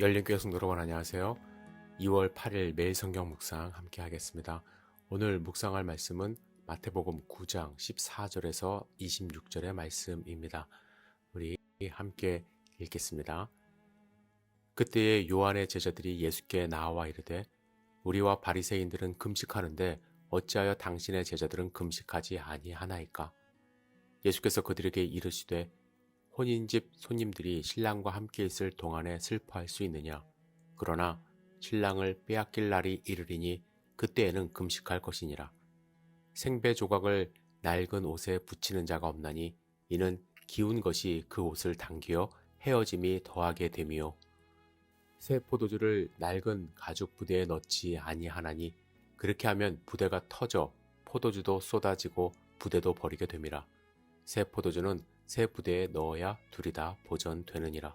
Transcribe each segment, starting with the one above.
열린교회 성도 여러분 안녕하세요. 2월 8일 매일 성경 묵상 함께 하겠습니다. 오늘 묵상할 말씀은 마태복음 9장 14절에서 26절의 말씀입니다. 우리 함께 읽겠습니다. 그때에 요한의 제자들이 예수께 나와 이르되 우리와 바리새인들은 금식하는데 어찌하여 당신의 제자들은 금식하지 아니하나이까? 예수께서 그들에게 이르시되 혼인집 손님들이 신랑과 함께 있을 동안에 슬퍼할 수 있느냐? 그러나 신랑을 빼앗길 날이 이르리니 그때에는 금식할 것이니라. 생배 조각을 낡은 옷에 붙이는 자가 없나니 이는 기운 것이 그 옷을 당기어 헤어짐이 더하게 됨이요. 새 포도주를 낡은 가죽 부대에 넣지 아니하나니 그렇게 하면 부대가 터져 포도주도 쏟아지고 부대도 버리게 됨이라. 새 포도주는 새 부대에 넣어야 둘이 다 보존되느니라.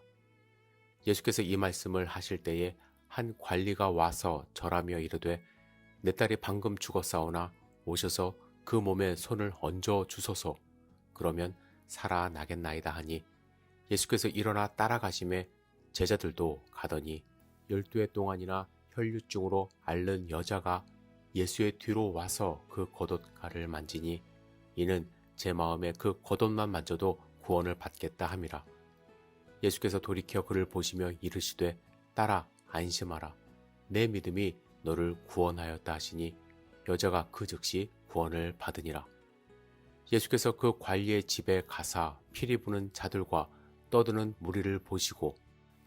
예수께서 이 말씀을 하실 때에 한 관리가 와서 절하며 이르되 내 딸이 방금 죽었사오나 오셔서 그 몸에 손을 얹어 주소서. 그러면 살아나겠나이다 하니 예수께서 일어나 따라가심에 제자들도 가더니 12해 동안이나 혈류증으로 앓는 여자가 예수의 뒤로 와서 그 겉옷가를 만지니 이는 제 마음에 그 겉옷만 만져도 구원을 받겠다 함이라. 예수께서 돌이켜 그를 보시며 이르시되 딸아 안심하라. 내 믿음이 너를 구원하였다 하시니 여자가 그 즉시 구원을 받으니라. 예수께서 그 관리의 집에 가사 피리 부는 자들과 떠드는 무리를 보시고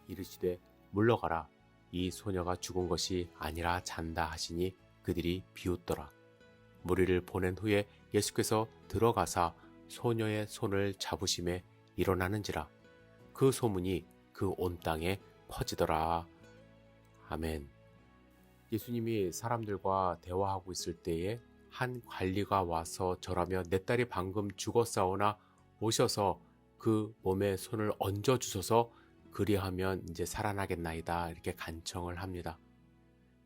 이르시되 물러가라. 이 소녀가 죽은 것이 아니라 잔다 하시니 그들이 비웃더라. 무리를 보낸 후에 예수께서 들어가사 소녀의 손을 잡으심에 일어나는지라. 그 소문이 그 온 땅에 퍼지더라. 아멘. 예수님이 사람들과 대화하고 있을 때에 한 관리가 와서 절하며 내 딸이 방금 죽었사오나 오셔서 그 몸에 손을 얹어 주소서. 그리하면 이제 살아나겠나이다 이렇게 간청을 합니다.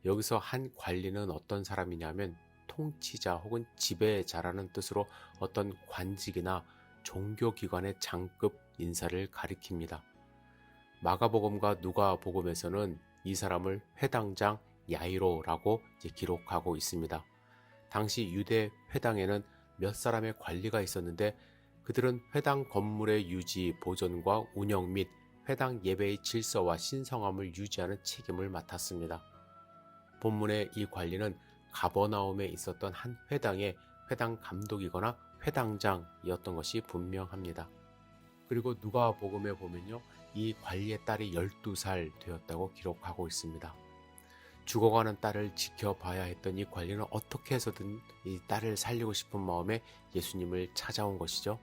여기서 한 관리는 어떤 사람이냐면 통치자 혹은 지배자라는 뜻으로 어떤 관직이나 종교기관의 장급 인사를 가리킵니다. 마가복음과 누가복음에서는 이 사람을 회당장 야이로라고 기록하고 있습니다. 당시 유대 회당에는 몇 사람의 관리가 있었는데 그들은 회당 건물의 유지, 보존과 운영 및 회당 예배의 질서와 신성함을 유지하는 책임을 맡았습니다. 본문의 이 관리는 가버나움에 있었던 한 회당의 회당 감독이거나 회당장이었던 것이 분명합니다. 그리고 누가복음에 보면요, 이 관리의 딸이 12살 되었다고 기록하고 있습니다. 죽어가는 딸을 지켜봐야 했던 이 관리는 어떻게 해서든 이 딸을 살리고 싶은 마음에 예수님을 찾아온 것이죠.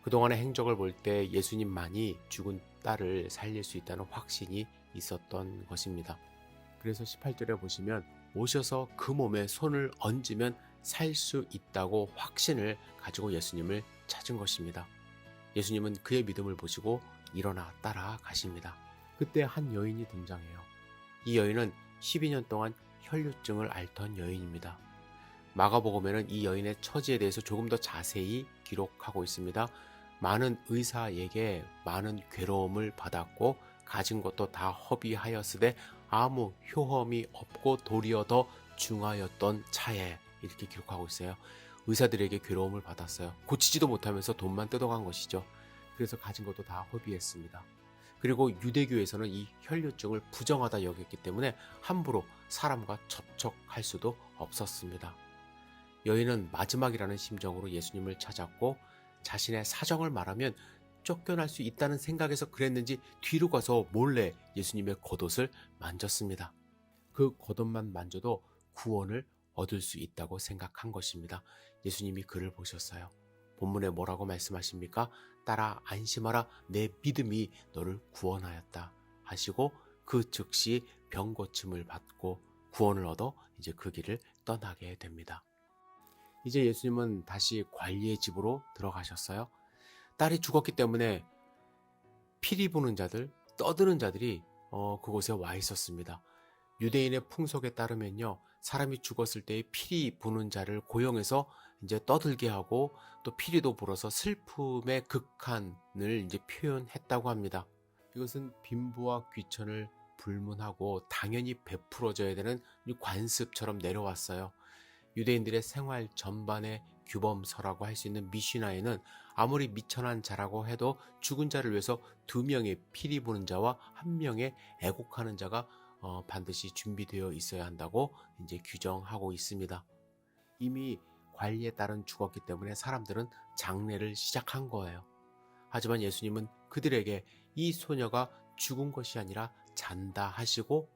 그동안의 행적을 볼 때 예수님만이 죽은 딸을 살릴 수 있다는 확신이 있었던 것입니다. 그래서 18절에 보시면 오셔서 그 몸에 손을 얹으면 살 수 있다고 확신을 가지고 예수님을 찾은 것입니다. 예수님은 그의 믿음을 보시고 일어나 따라가십니다. 그때 한 여인이 등장해요. 이 여인은 12년 동안 혈류증을 앓던 여인입니다. 마가복음에는 이 여인의 처지에 대해서 조금 더 자세히 기록하고 있습니다. 많은 의사에게 많은 괴로움을 받았고 가진 것도 다 허비하였으되 아무 효험이 없고 도리어 더 중하였던 차에 이렇게 기록하고 있어요. 의사들에게 괴로움을 받았어요. 고치지도 못하면서 돈만 뜯어간 것이죠. 그래서 가진 것도 다 허비했습니다. 그리고 유대교에서는 이 혈류증을 부정하다 여겼기 때문에 함부로 사람과 접촉할 수도 없었습니다. 여인은 마지막이라는 심정으로 예수님을 찾았고 자신의 사정을 말하면 쫓겨날 수 있다는 생각에서 그랬는지 뒤로 가서 몰래 예수님의 겉옷을 만졌습니다. 그 겉옷만 만져도 구원을 얻을 수 있다고 생각한 것입니다. 예수님이 그를 보셨어요. 본문에 뭐라고 말씀하십니까? 딸아 안심하라. 내 믿음이 너를 구원하였다 하시고 그 즉시 병 고침을 받고 구원을 얻어 이제 그 길을 떠나게 됩니다. 이제 예수님은 다시 관리의 집으로 들어가셨어요. 딸이 죽었기 때문에 피리 부는 자들, 떠드는 자들이 그곳에 와 있었습니다. 유대인의 풍속에 따르면요, 사람이 죽었을 때 피리 부는 자를 고용해서 이제 떠들게 하고 또 피리도 불어서 슬픔의 극한을 이제 표현했다고 합니다. 이것은 빈부와 귀천을 불문하고 당연히 베풀어져야 되는 관습처럼 내려왔어요. 유대인들의 생활 전반의 규범서라고 할 수 있는 미시나에는 아무리 미천한 자라고 해도 죽은 자를 위해서 2명의 피리 부는 자와 1명의 애곡하는 자가 반드시 준비되어 있어야 한다고 이제 규정하고 있습니다. 이미 관리에 따른 죽었기 때문에 사람들은 장례를 시작한 거예요. 하지만 예수님은 그들에게 이 소녀가 죽은 것이 아니라 잔다 하시고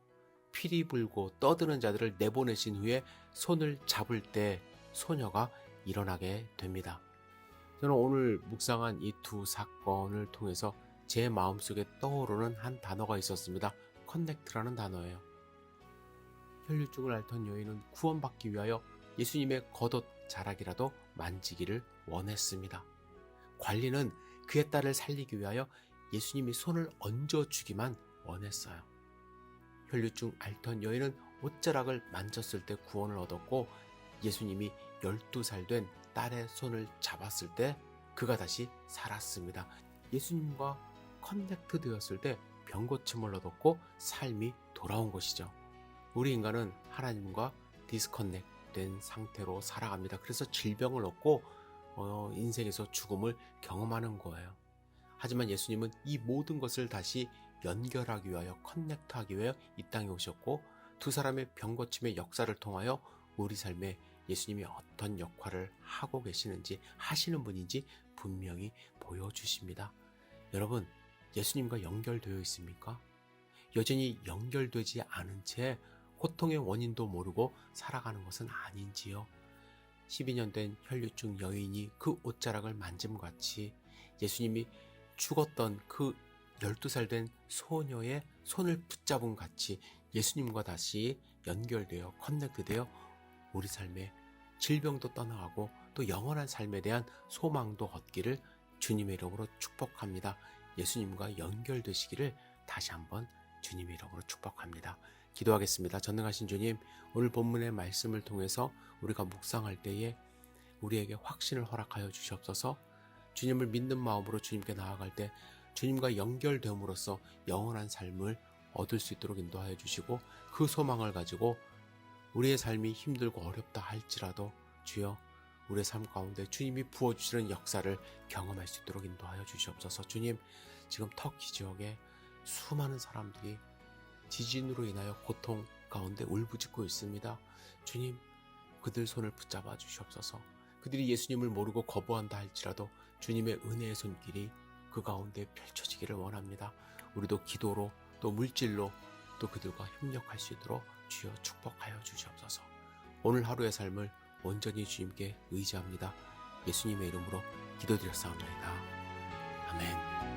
피리 불고 떠드는 자들을 내보내신 후에 손을 잡을 때 소녀가 일어나게 됩니다. 저는 오늘 묵상한 이 2 사건을 통해서 제 마음속에 떠오르는 한 단어가 있었습니다. 커넥트라는 단어예요. 혈류증을 앓던 여인은 구원받기 위하여 예수님의 겉옷 자락이라도 만지기를 원했습니다. 관리는 그의 딸을 살리기 위하여 예수님이 손을 얹어주기만 원했어요. 혈류증 앓던 여인은 옷자락을 만졌을 때 구원을 얻었고 예수님이 12살 된 딸의 손을 잡았을 때 그가 다시 살았습니다. 예수님과 커넥트 되었을 때 병고침을 얻었고 삶이 돌아온 것이죠. 우리 인간은 하나님과 디스커넥트 된 상태로 살아갑니다. 그래서 질병을 얻고 인생에서 죽음을 경험하는 거예요. 하지만 예수님은 이 모든 것을 다시 연결하기 위하여 커넥트하기 위하여 이 땅에 오셨고 2 사람의 병고침의 역사를 통하여 우리 삶에 예수님이 어떤 역할을 하고 계시는지 하시는 분인지 분명히 보여주십니다. 여러분, 예수님과 연결되어 있습니까? 여전히 연결되지 않은 채 고통의 원인도 모르고 살아가는 것은 아닌지요? 12년 된 혈류증 여인이 그 옷자락을 만짐같이 예수님이 죽었던 그 12살 된 소녀의 손을 붙잡은 같이 예수님과 다시 연결되어 커넥트되어 우리 삶에 질병도 떠나가고 또 영원한 삶에 대한 소망도 얻기를 주님의 이름으로 축복합니다. 예수님과 연결되시기를 다시 한번 주님의 이름으로 축복합니다. 기도하겠습니다. 전능하신 주님, 오늘 본문의 말씀을 통해서 우리가 묵상할 때에 우리에게 확신을 허락하여 주시옵소서. 주님을 믿는 마음으로 주님께 나아갈 때 주님과 연결됨으로써 영원한 삶을 얻을 수 있도록 인도하여 주시고 그 소망을 가지고 우리의 삶이 힘들고 어렵다 할지라도 주여 우리의 삶 가운데 주님이 부어주시는 역사를 경험할 수 있도록 인도하여 주시옵소서. 주님, 지금 터키 지역에 수많은 사람들이 지진으로 인하여 고통 가운데 울부짖고 있습니다. 주님, 그들 손을 붙잡아 주시옵소서. 그들이 예수님을 모르고 거부한다 할지라도 주님의 은혜의 손길이 그 가운데 펼쳐지기를 원합니다. 우리도 기도로 또 물질로 또 그들과 협력할 수 있도록 주여 축복하여 주시옵소서. 오늘 하루의 삶을 온전히 주님께 의지합니다. 예수님의 이름으로 기도드렸사옵나이다. 아멘.